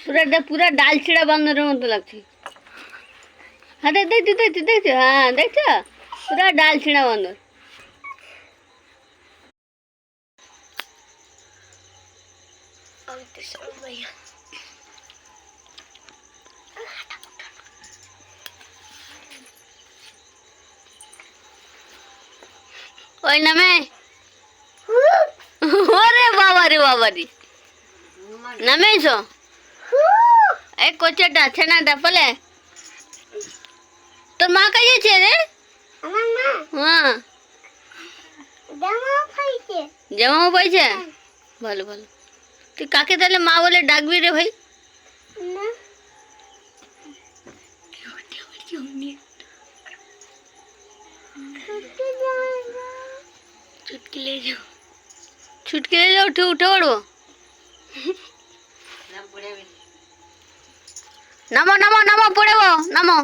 পুরা ডাল ছিঁড়া বান্দরের মতো লাগছে। হ্যাঁ দেখছো হ্যাঁ দেখছো পুরা ডাল ছিঁড়া বান্দর। ওই নামে ওরে বাবারি নামেছো এই কোচেটা ছেনাটা বলে তোর মা কাজেছে রে? হ্যাঁ জামাও পাইছে। ভালো ভালো। তুই কাকে তাহলে মা বলে ডাকবি রে ভাই? छुटकी ले जाओ उठे पड़ो। नामो नामो नामो पड़े वो नामो।